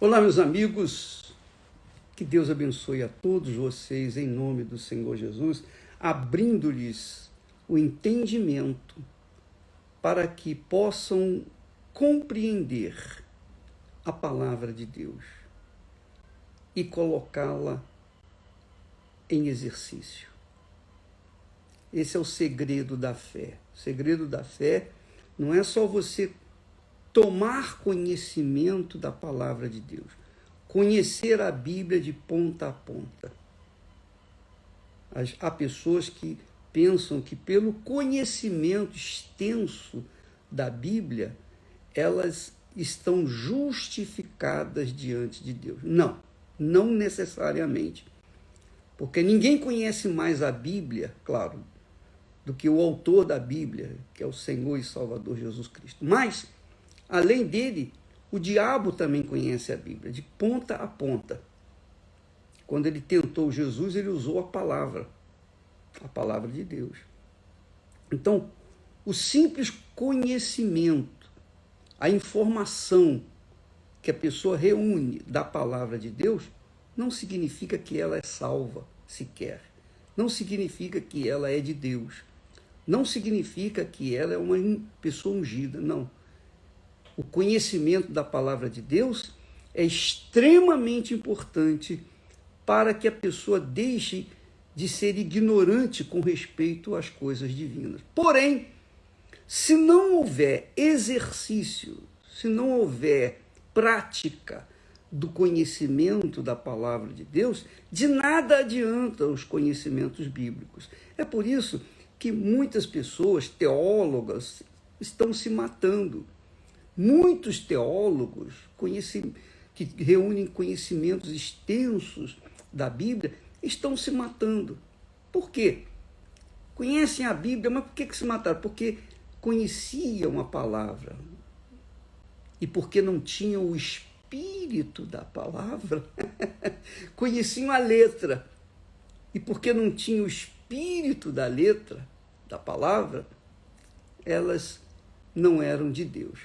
Olá, meus amigos, que Deus abençoe a todos vocês em nome do Senhor Jesus, abrindo-lhes o entendimento para que possam compreender a palavra de Deus e colocá-la em exercício. Esse é o segredo da fé. O segredo da fé não é só você tomar conhecimento da palavra de Deus, conhecer a Bíblia de ponta a ponta. Há pessoas que pensam que pelo conhecimento extenso da Bíblia, elas estão justificadas diante de Deus. Não, não necessariamente. Porque ninguém conhece mais a Bíblia, claro, do que o autor da Bíblia, que é o Senhor e Salvador Jesus Cristo. Mas, além dele, o diabo também conhece a Bíblia, de ponta a ponta. Quando ele tentou Jesus, ele usou a palavra de Deus. Então, o simples conhecimento, a informação que a pessoa reúne da palavra de Deus, não significa que ela é salva sequer. Não significa que ela é de Deus. Não significa que ela é uma pessoa ungida, não. O conhecimento da palavra de Deus é extremamente importante para que a pessoa deixe de ser ignorante com respeito às coisas divinas. Porém, se não houver exercício, se não houver prática do conhecimento da palavra de Deus, de nada adianta os conhecimentos bíblicos. É por isso que muitas pessoas, teólogas, estão se matando. Muitos teólogos que reúnem conhecimentos extensos da Bíblia estão se matando. Por quê? Conhecem a Bíblia, mas por que se mataram? Porque conheciam a palavra e porque não tinham o espírito da palavra, conheciam a letra e porque não tinham o espírito da letra, da palavra, elas não eram de Deus.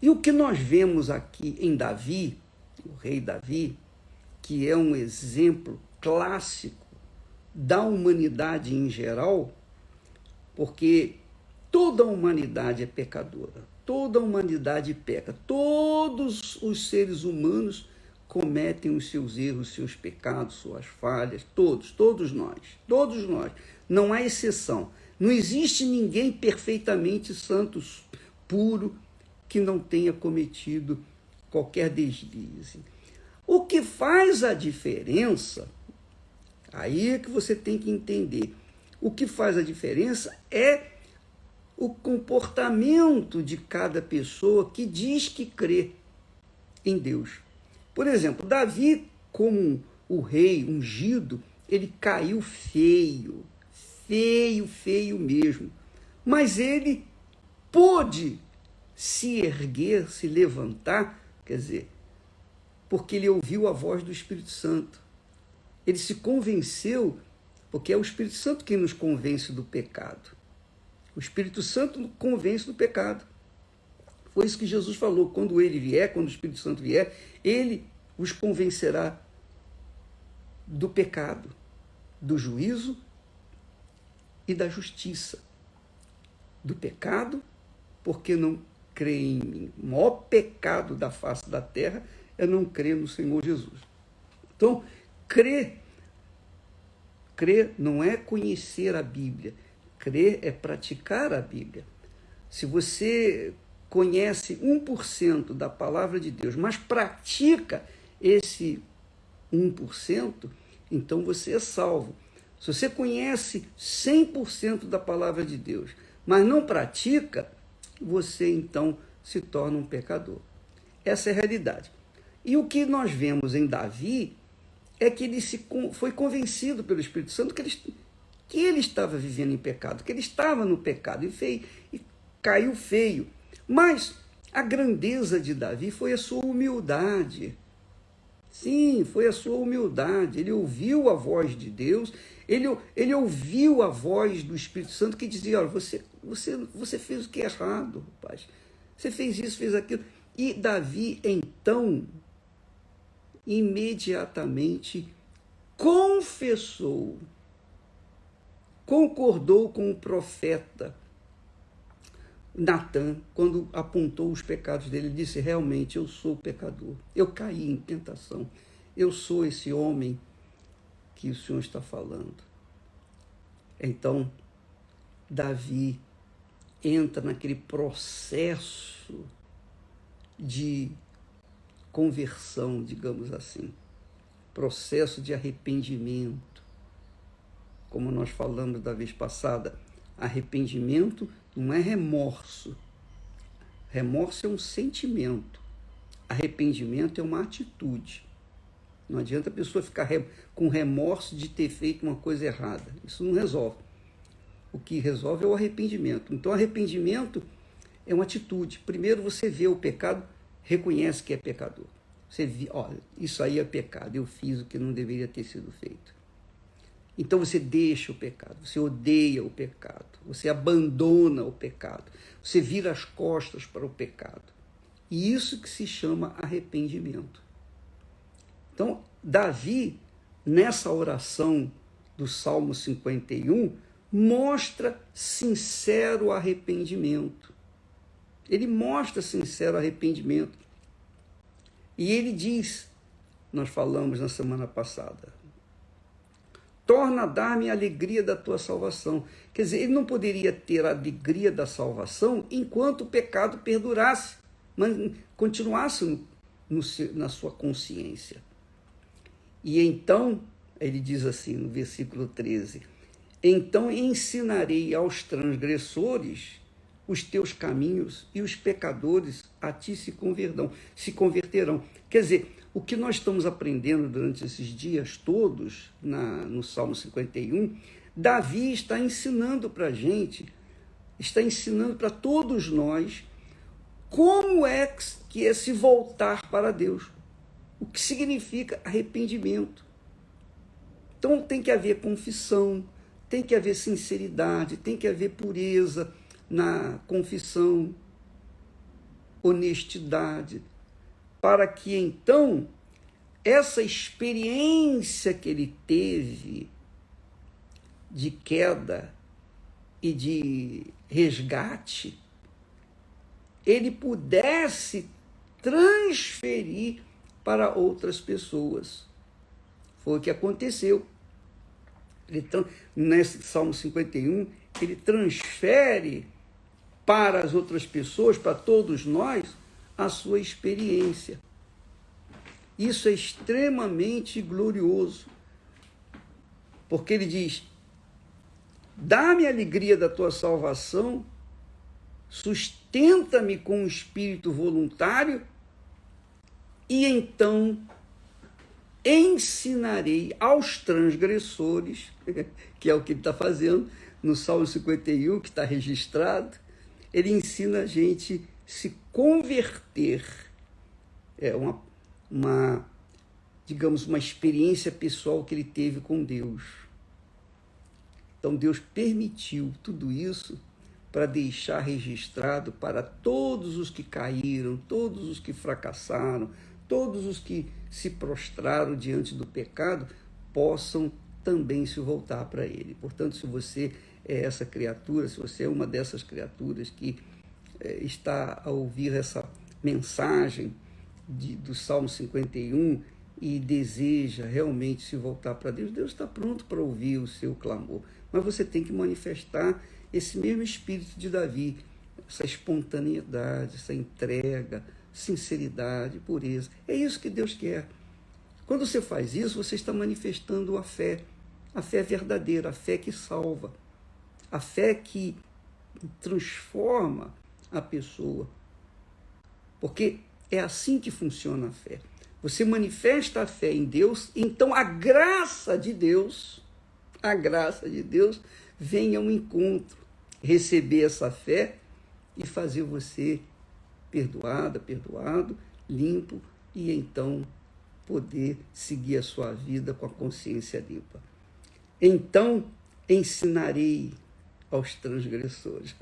E o que nós vemos aqui em Davi, o rei Davi, que é um exemplo clássico da humanidade em geral, porque toda a humanidade é pecadora, toda a humanidade peca, todos os seres humanos cometem os seus erros, seus pecados, suas falhas, todos nós, não há exceção. Não existe ninguém perfeitamente santo, puro, que não tenha cometido qualquer deslize. O que faz a diferença, aí é que você tem que entender, o que faz a diferença é o comportamento de cada pessoa que diz que crê em Deus. Por exemplo, Davi, como o rei ungido, ele caiu feio mesmo. Mas ele pôde se erguer, se levantar, quer dizer, porque ele ouviu a voz do Espírito Santo. Ele se convenceu, porque é o Espírito Santo quem nos convence do pecado. O Espírito Santo nos convence do pecado. Foi isso que Jesus falou, quando ele vier, quando o Espírito Santo vier, ele os convencerá do pecado, do juízo e da justiça. Do pecado, porque não crê em mim. O maior pecado da face da terra é não crer no Senhor Jesus. Então, crer não é conhecer a Bíblia. Crer é praticar a Bíblia. Se você conhece 1% da palavra de Deus, mas pratica esse 1%, então você é salvo. Se você conhece 100% da palavra de Deus, mas não pratica, você então se torna um pecador. Essa é a realidade. E o que nós vemos em Davi é que ele foi convencido pelo Espírito Santo que ele estava vivendo em pecado, que ele estava no pecado e caiu feio. Mas a grandeza de Davi foi a sua humildade. Sim, foi a sua humildade. Ele ouviu a voz de Deus, ele ouviu a voz do Espírito Santo que dizia: olha, você fez o que é errado, rapaz. Você fez isso, fez aquilo. E Davi, então, imediatamente confessou, concordou com o profeta Natã, quando apontou os pecados dele. Ele disse: realmente, eu sou pecador, eu caí em tentação, eu sou esse homem que o Senhor está falando. Então, Davi entra naquele processo de conversão, digamos assim, processo de arrependimento. Como nós falamos da vez passada, arrependimento não é remorso. Remorso é um sentimento. Arrependimento é uma atitude. Não adianta a pessoa ficar com remorso de ter feito uma coisa errada. Isso não resolve. O que resolve é o arrependimento. Então, arrependimento é uma atitude. Primeiro você vê o pecado, reconhece que é pecador. Você vê, olha, isso aí é pecado, eu fiz o que não deveria ter sido feito. Então você deixa o pecado, você odeia o pecado, você abandona o pecado, você vira as costas para o pecado. E isso que se chama arrependimento. Então, Davi, nessa oração do Salmo 51, mostra sincero arrependimento. Ele mostra sincero arrependimento. E ele diz, nós falamos na semana passada, torna a dar-me a alegria da tua salvação. Quer dizer, ele não poderia ter a alegria da salvação enquanto o pecado perdurasse, mas continuasse na sua consciência. E então, ele diz assim no versículo 13, então ensinarei aos transgressores os teus caminhos e os pecadores a ti se converterão. Quer dizer, o que nós estamos aprendendo durante esses dias todos, no Salmo 51, Davi está ensinando para a gente, está ensinando para todos nós, como é que é se voltar para Deus. O que significa arrependimento. Então tem que haver confissão, tem que haver sinceridade, tem que haver pureza na confissão, honestidade, para que então essa experiência que ele teve de queda e de resgate, ele pudesse transferir para outras pessoas. Foi o que aconteceu. Nesse Salmo 51, ele transfere para as outras pessoas, para todos nós, a sua experiência. Isso é extremamente glorioso, porque ele diz, dá-me a alegria da tua salvação, sustenta-me com um espírito voluntário, e então ensinarei aos transgressores, que é o que ele está fazendo no Salmo 51, que está registrado, ele ensina a gente se converter. É digamos, uma experiência pessoal que ele teve com Deus. Então Deus permitiu tudo isso para deixar registrado para todos os que caíram, todos os que fracassaram, todos os que se prostraram diante do pecado, possam também se voltar para ele. Portanto, se você é essa criatura, se você é uma dessas criaturas que está a ouvir essa mensagem do Salmo 51 e deseja realmente se voltar para Deus, Deus está pronto para ouvir o seu clamor. Mas você tem que manifestar esse mesmo espírito de Davi, essa espontaneidade, essa entrega, sinceridade, pureza. É isso que Deus quer. Quando você faz isso, você está manifestando a fé verdadeira, a fé que salva, a fé que transforma a pessoa. Porque é assim que funciona a fé. Você manifesta a fé em Deus, então a graça de Deus vem ao encontro, receber essa fé e fazer você perdoado, limpo, e então poder seguir a sua vida com a consciência limpa. Então ensinarei aos transgressores.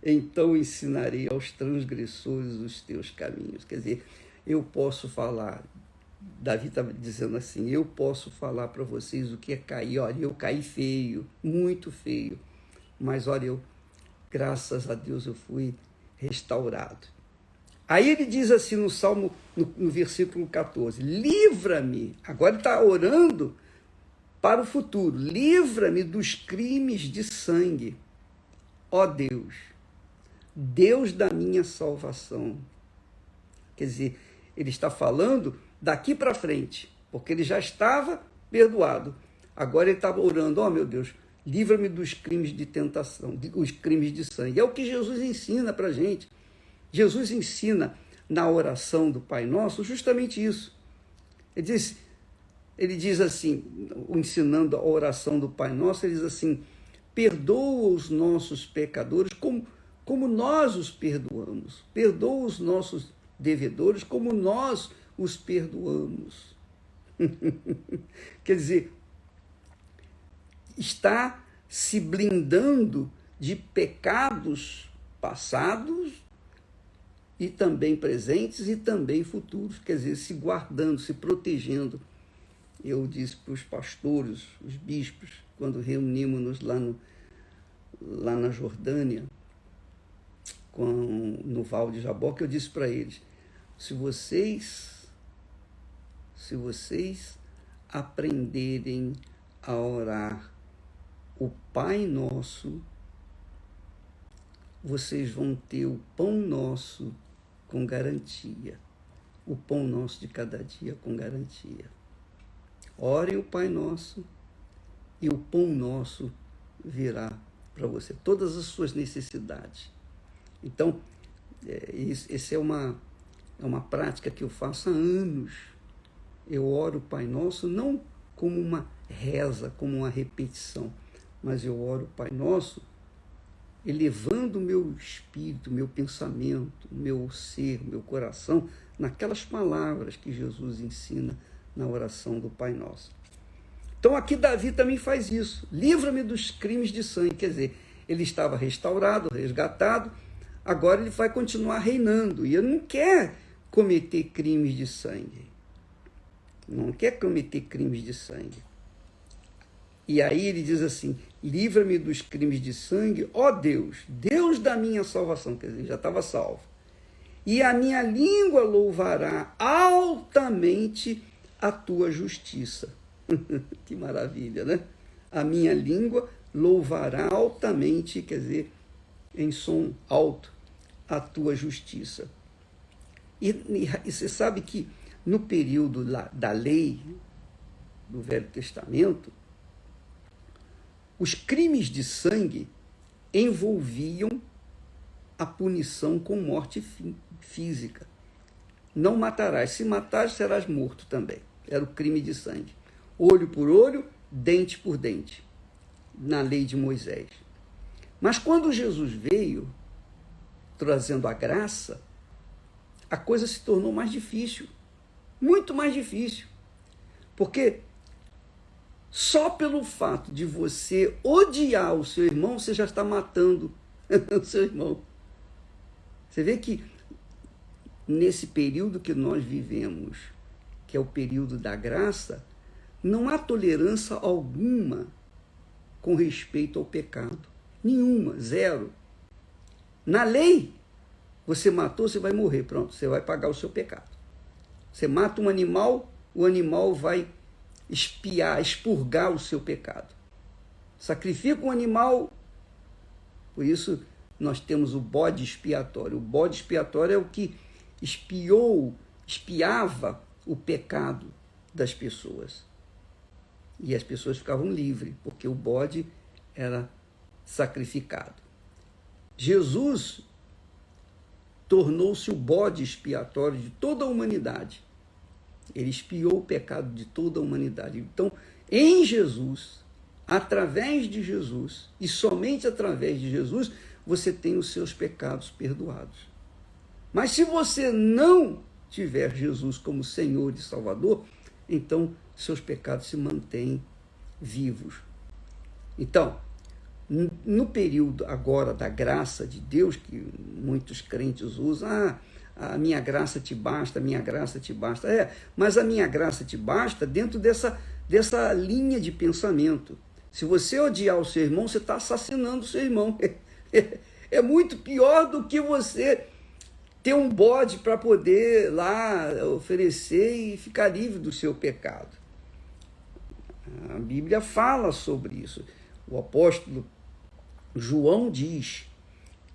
então ensinarei aos transgressores os teus caminhos. Quer dizer, eu posso falar, Davi estava dizendo assim, eu posso falar para vocês o que é cair. Olha, eu caí feio, muito feio, mas olha, graças a Deus eu fui restaurado. Aí ele diz assim no Salmo, no versículo 14, livra-me, agora ele está orando para o futuro, livra-me dos crimes de sangue, ó Deus, Deus da minha salvação. Quer dizer, ele está falando daqui para frente, porque ele já estava perdoado. Agora ele estava orando, ó meu Deus, livra-me dos crimes de tentação, os crimes de sangue. É o que Jesus ensina para a gente. Jesus ensina na oração do Pai Nosso justamente isso. Ele diz assim, ensinando a oração do Pai Nosso, ele diz assim, perdoa os nossos pecadores como nós os perdoamos. Perdoa os nossos devedores como nós os perdoamos. Quer dizer, está se blindando de pecados passados e também presentes e também futuros, quer dizer, se guardando, se protegendo. Eu disse para os pastores, os bispos, quando reunimos-nos lá na Jordânia, no Val de Jaboque, eu disse para eles, se vocês aprenderem a orar o Pai Nosso, vocês vão ter o pão nosso com garantia. O pão nosso de cada dia com garantia. Orem o Pai Nosso e o pão nosso virá para você. Todas as suas necessidades. Então, essa é uma prática que eu faço há anos. Eu oro o Pai Nosso não como uma reza, como uma repetição, mas eu oro o Pai Nosso elevando o meu espírito, meu pensamento, meu ser, meu coração, naquelas palavras que Jesus ensina na oração do Pai Nosso. Então aqui Davi também faz isso. Livra-me dos crimes de sangue. Quer dizer, ele estava restaurado, resgatado, agora ele vai continuar reinando. E ele não quer cometer crimes de sangue. Não quer cometer crimes de sangue. E aí ele diz assim, livra-me dos crimes de sangue, ó Deus, Deus da minha salvação. Quer dizer, já estava salvo. E a minha língua louvará altamente a tua justiça. Que maravilha, né? A minha língua louvará altamente, quer dizer, em som alto, a tua justiça. E você sabe que no período da lei, do Velho Testamento, os crimes de sangue envolviam a punição com morte física. Não matarás. Se matares, serás morto também. Era o crime de sangue. Olho por olho, dente por dente. Na lei de Moisés. Mas quando Jesus veio, trazendo a graça, a coisa se tornou mais difícil. Muito mais difícil. Porque só pelo fato de você odiar o seu irmão, você já está matando o seu irmão. Você vê que nesse período que nós vivemos, que é o período da graça, não há tolerância alguma com respeito ao pecado. Nenhuma, zero. Na lei, você matou, você vai morrer, pronto, você vai pagar o seu pecado. Você mata um animal, o animal vai expurgar o seu pecado. Sacrifica um animal, por isso nós temos o bode expiatório. O bode expiatório é o que espiava o pecado das pessoas. E as pessoas ficavam livres, porque o bode era sacrificado. Jesus tornou-se o bode expiatório de toda a humanidade. Ele expiou o pecado de toda a humanidade. Então, em Jesus, através de Jesus, e somente através de Jesus, você tem os seus pecados perdoados. Mas se você não tiver Jesus como Senhor e Salvador, então seus pecados se mantêm vivos. Então, No período agora da graça de Deus, que muitos crentes usam, a minha graça te basta, a minha graça te basta. Mas a minha graça te basta dentro dessa linha de pensamento. Se você odiar o seu irmão, você está assassinando o seu irmão. É muito pior do que você ter um bode para poder lá oferecer e ficar livre do seu pecado. A Bíblia fala sobre isso. O apóstolo João diz: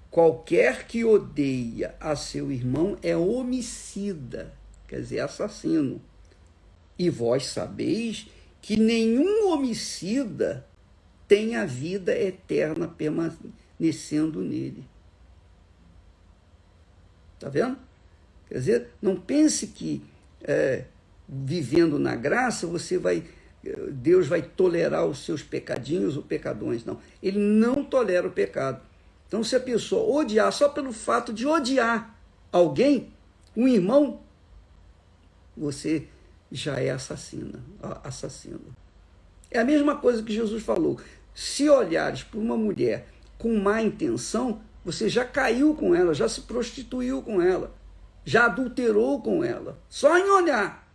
qualquer que odeia a seu irmão é homicida, quer dizer, assassino. E vós sabeis que nenhum homicida tem a vida eterna permanecendo nele. Está vendo? Quer dizer, não pense que vivendo na graça Deus vai tolerar os seus pecadinhos ou pecadões. Não, ele não tolera o pecado. Então, se a pessoa odiar só pelo fato de odiar alguém, um irmão, você já é assassino. É a mesma coisa que Jesus falou. Se olhares para uma mulher com má intenção, você já caiu com ela, já se prostituiu com ela, já adulterou com ela, só em olhar.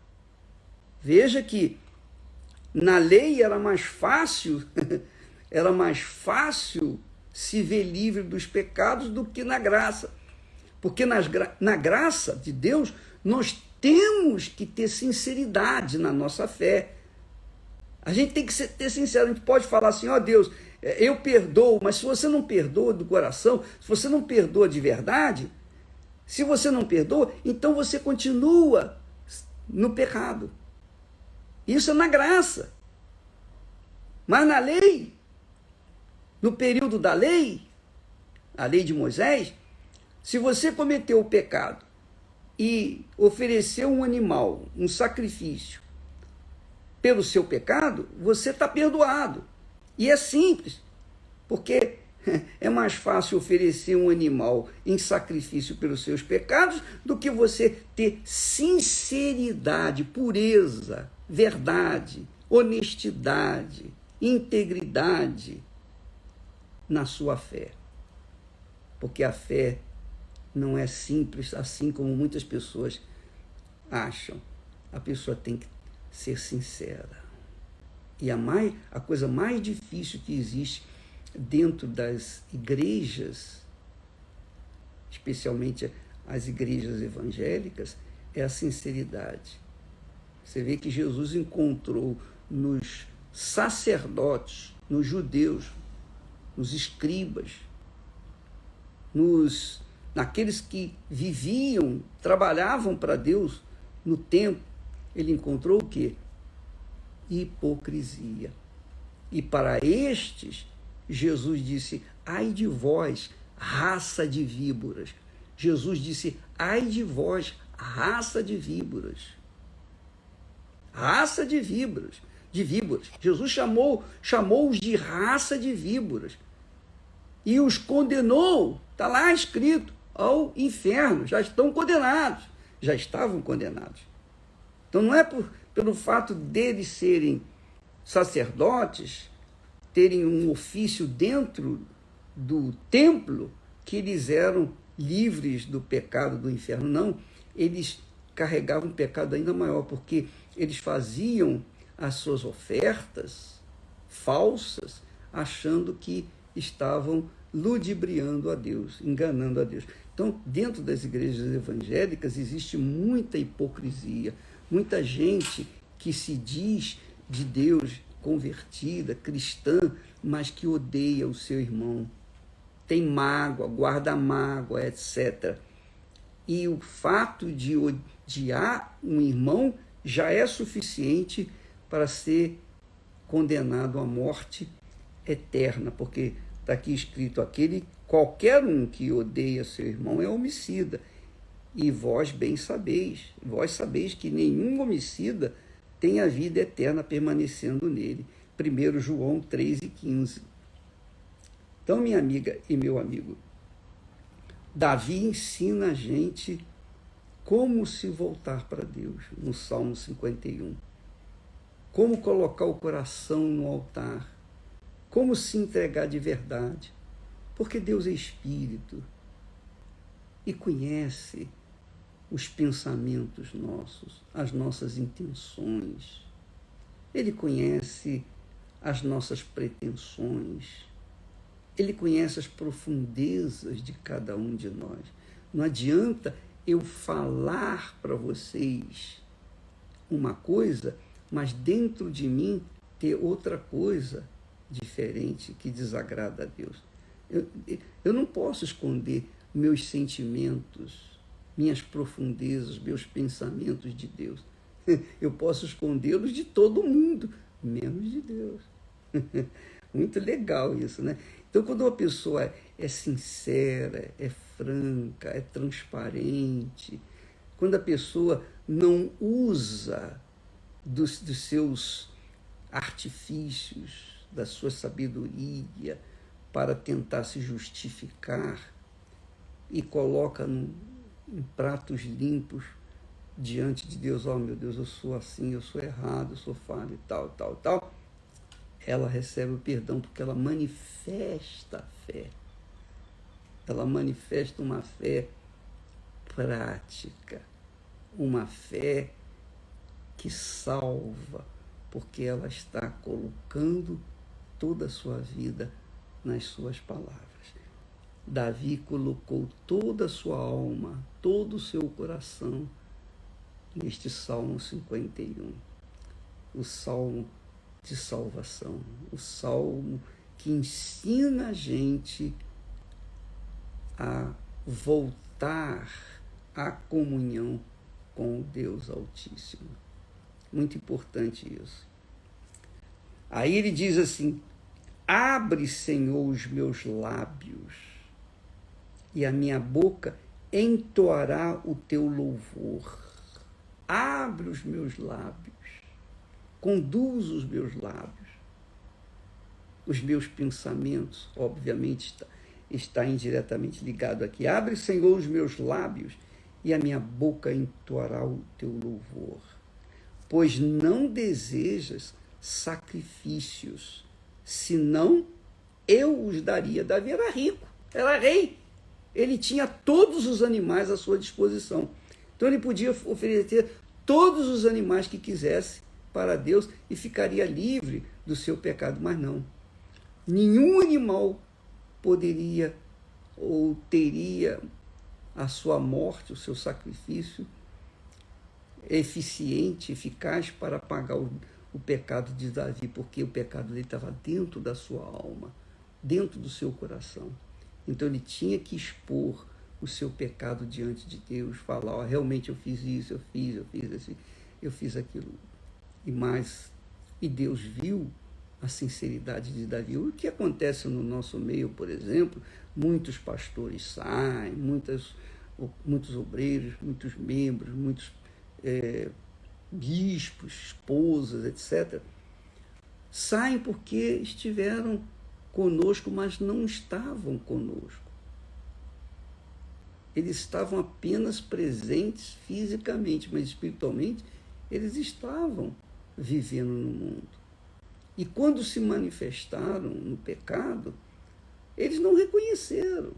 Veja que na lei era mais fácil se ver livre dos pecados do que na graça. Porque na graça de Deus, nós temos que ter sinceridade na nossa fé. A gente tem que ter sincero, a gente pode falar assim, Deus, eu perdoo, mas se você não perdoa do coração, se você não perdoa de verdade, se você não perdoa, então você continua no pecado. Isso é na graça. Mas na lei, no período da lei, a lei de Moisés, se você cometeu o pecado e ofereceu um animal, um sacrifício, pelo seu pecado, você está perdoado. E é simples, porque é mais fácil oferecer um animal em sacrifício pelos seus pecados do que você ter sinceridade, pureza, verdade, honestidade, integridade na sua fé. Porque a fé não é simples assim como muitas pessoas acham. A pessoa tem que ser sincera. E a coisa mais difícil que existe dentro das igrejas, especialmente as igrejas evangélicas, é a sinceridade. Você vê que Jesus encontrou nos sacerdotes, nos judeus, nos escribas, naqueles que viviam, trabalhavam para Deus no templo, ele encontrou o quê? Hipocrisia. E para estes, Jesus disse, ai de vós, raça de víboras. Jesus disse, ai de vós, raça de víboras. Raça de víboras. Jesus chamou-os de raça de víboras. E os condenou, está lá escrito, ao inferno. Já estão condenados. Já estavam condenados. Então não é pelo fato deles serem sacerdotes, terem um ofício dentro do templo, que eles eram livres do pecado do inferno. Não, eles carregavam um pecado ainda maior, porque eles faziam as suas ofertas falsas, achando que estavam ludibriando a Deus, enganando a Deus. Então, dentro das igrejas evangélicas existe muita hipocrisia, muita gente que se diz de Deus convertida, cristã, mas que odeia o seu irmão. Tem mágoa, guarda mágoa, etc. E o fato de odiar um irmão já é suficiente para ser condenado à morte eterna, porque está aqui escrito, qualquer um que odeia seu irmão é homicida. E vós bem sabeis que nenhum homicida tem a vida eterna permanecendo nele. 1 João 3,15. Então, minha amiga e meu amigo, Davi ensina a gente como se voltar para Deus, no Salmo 51. Como colocar o coração no altar, como se entregar de verdade, porque Deus é Espírito e conhece os pensamentos nossos, as nossas intenções. Ele conhece as nossas pretensões. Ele conhece as profundezas de cada um de nós. Não adianta eu falar para vocês uma coisa, mas dentro de mim ter outra coisa diferente que desagrada a Deus. Eu não posso esconder meus sentimentos, minhas profundezas, meus pensamentos de Deus. Eu posso escondê-los de todo mundo, menos de Deus. Muito legal isso, né? Então, quando uma pessoa é sincera, é franca, é transparente, quando a pessoa não usa dos seus artifícios, da sua sabedoria para tentar se justificar e coloca em pratos limpos diante de Deus, oh meu Deus, eu sou assim, eu sou errado, eu sou falho e tal, tal, tal, ela recebe o perdão porque ela manifesta a fé. Ela manifesta uma fé prática, uma fé que salva, porque ela está colocando toda a sua vida nas suas palavras. Davi colocou toda a sua alma, todo o seu coração neste Salmo 51, o Salmo de salvação, o Salmo que ensina a gente a voltar à comunhão com o Deus Altíssimo. Muito importante isso. Aí ele diz assim: abre, Senhor, os meus lábios, e a minha boca entoará o teu louvor. Abre os meus lábios, conduz os meus lábios. Os meus pensamentos, obviamente, está indiretamente ligado aqui. Abre, Senhor, os meus lábios, e a minha boca entoará o teu louvor. Pois não desejas sacrifícios, senão eu os daria. Davi era rico, era rei. Ele tinha todos os animais à sua disposição. Então ele podia oferecer todos os animais que quisesse para Deus e ficaria livre do seu pecado. Mas não. Nenhum animal poderia ou teria a sua morte, o seu sacrifício eficiente, eficaz para pagar o pecado de Davi, porque o pecado dele estava dentro da sua alma, dentro do seu coração. Então ele tinha que expor o seu pecado diante de Deus, falar, oh, realmente eu fiz isso, eu fiz aquilo. E Deus viu a sinceridade de Davi. O que acontece no nosso meio, por exemplo, muitos pastores saem, muitos obreiros, muitos membros, muitos bispos, esposas, etc., saem porque estiveram conosco, mas não estavam conosco. Eles estavam apenas presentes fisicamente, mas espiritualmente eles estavam vivendo no mundo. E quando se manifestaram no pecado, eles não reconheceram.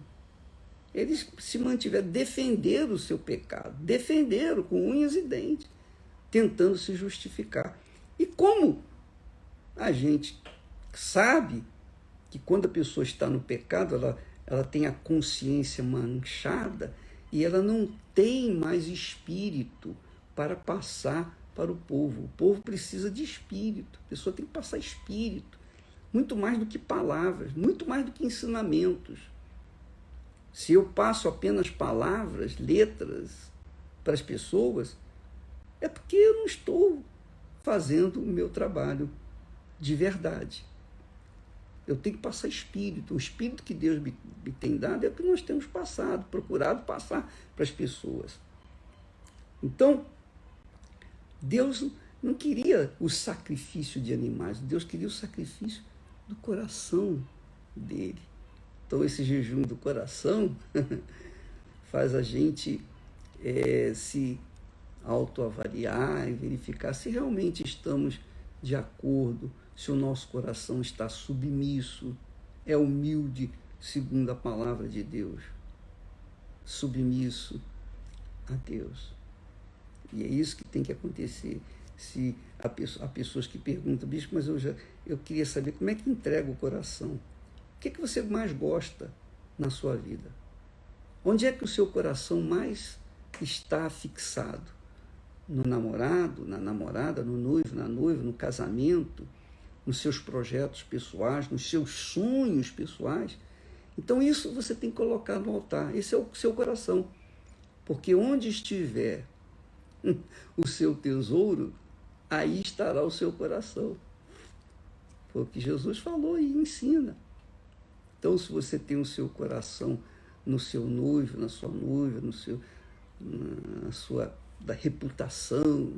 Eles se mantiveram, defenderam o seu pecado, defenderam com unhas e dentes, tentando se justificar. E como a gente sabe que quando a pessoa está no pecado, ela tem a consciência manchada e ela não tem mais espírito para passar para o povo. O povo precisa de espírito, a pessoa tem que passar espírito, muito mais do que palavras, muito mais do que ensinamentos. Se eu passo apenas palavras, letras para as pessoas, é porque eu não estou fazendo o meu trabalho de verdade. Eu tenho que passar espírito. O espírito que Deus me tem dado é o que nós temos passado, procurado passar para as pessoas. Então, Deus não queria o sacrifício de animais, Deus queria o sacrifício do coração dele. Então, esse jejum do coração faz a gente se autoavaliar e verificar se realmente estamos de acordo se o nosso coração está submisso, é humilde, segundo a palavra de Deus, submisso a Deus. E é isso que tem que acontecer. Se há pessoas que perguntam, bispo, mas eu queria saber como é que entrega o coração. O que é que você mais gosta na sua vida? Onde é que o seu coração mais está fixado? No namorado, na namorada, no noivo, na noiva, no casamento, nos seus projetos pessoais, nos seus sonhos pessoais? Então isso você tem que colocar no altar. Esse é o seu coração. Porque onde estiver o seu tesouro, aí estará o seu coração. Foi o que Jesus falou e ensina. Então, se você tem o seu coração no seu noivo, na sua noiva, na sua da reputação,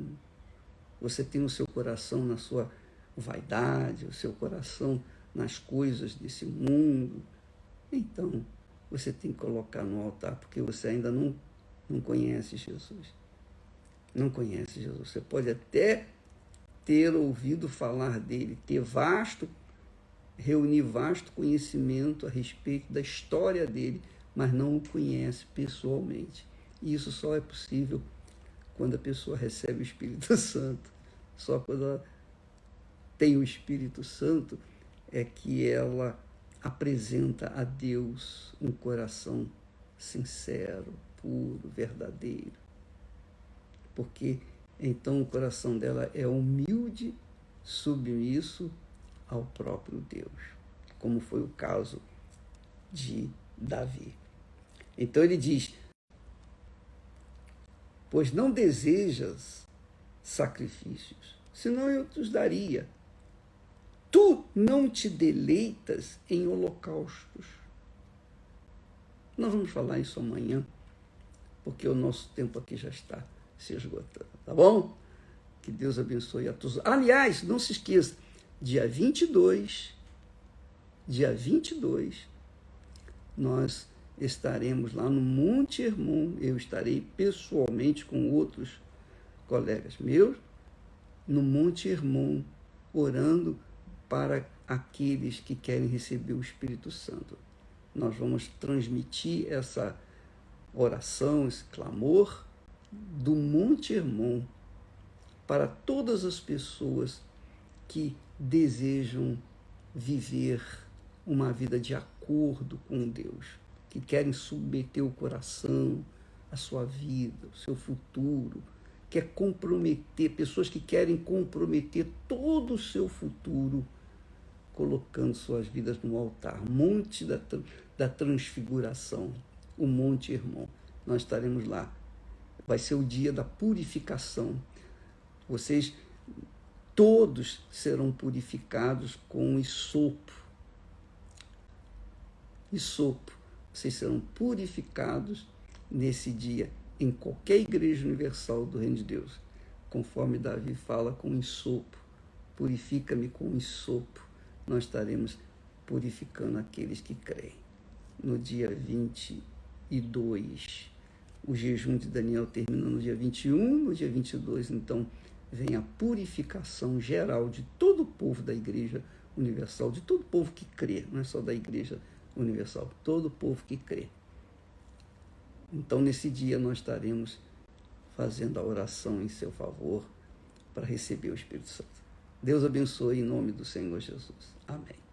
você tem o seu coração na sua vaidade, o seu coração nas coisas desse mundo, então você tem que colocar no altar, porque você ainda não conhece Jesus. Não conhece Jesus. Você pode até ter ouvido falar dele, reunir vasto conhecimento a respeito da história dele, mas não o conhece pessoalmente. E isso só é possível quando a pessoa recebe o Espírito Santo. Só quando ela tem o Espírito Santo é que ela apresenta a Deus um coração sincero, puro, verdadeiro. Porque então o coração dela é humilde, submisso ao próprio Deus, como foi o caso de Davi. Então ele diz: pois não desejas sacrifícios, senão eu te os daria. Tu não te deleitas em holocaustos. Nós vamos falar isso amanhã, porque o nosso tempo aqui já está se esgotando, tá bom? Que Deus abençoe a todos. Aliás, não se esqueça, dia 22, nós estaremos lá no Monte Hermon. Eu estarei pessoalmente com outros colegas meus no Monte Hermon, orando para aqueles que querem receber o Espírito Santo. Nós vamos transmitir essa oração, esse clamor do Monte Hermon para todas as pessoas que desejam viver uma vida de acordo com Deus, que querem submeter o coração, a sua vida, o seu futuro, quer comprometer, pessoas que querem comprometer todo o seu futuro, colocando suas vidas no altar, Monte da Transfiguração, o Monte Hermon. Nós estaremos lá. Vai ser o dia da purificação. Vocês todos serão purificados com hisopo. Hisopo. Vocês serão purificados nesse dia, em qualquer igreja universal do Reino de Deus. Conforme Davi fala com hisopo. Purifica-me com hisopo. Nós estaremos purificando aqueles que creem. No dia 22, o jejum de Daniel termina no dia 21, no dia 22, então, vem a purificação geral de todo o povo da Igreja Universal, de todo o povo que crê, não é só da Igreja Universal, todo o povo que crê. Então, nesse dia, nós estaremos fazendo a oração em seu favor para receber o Espírito Santo. Deus abençoe em nome do Senhor Jesus. Amém.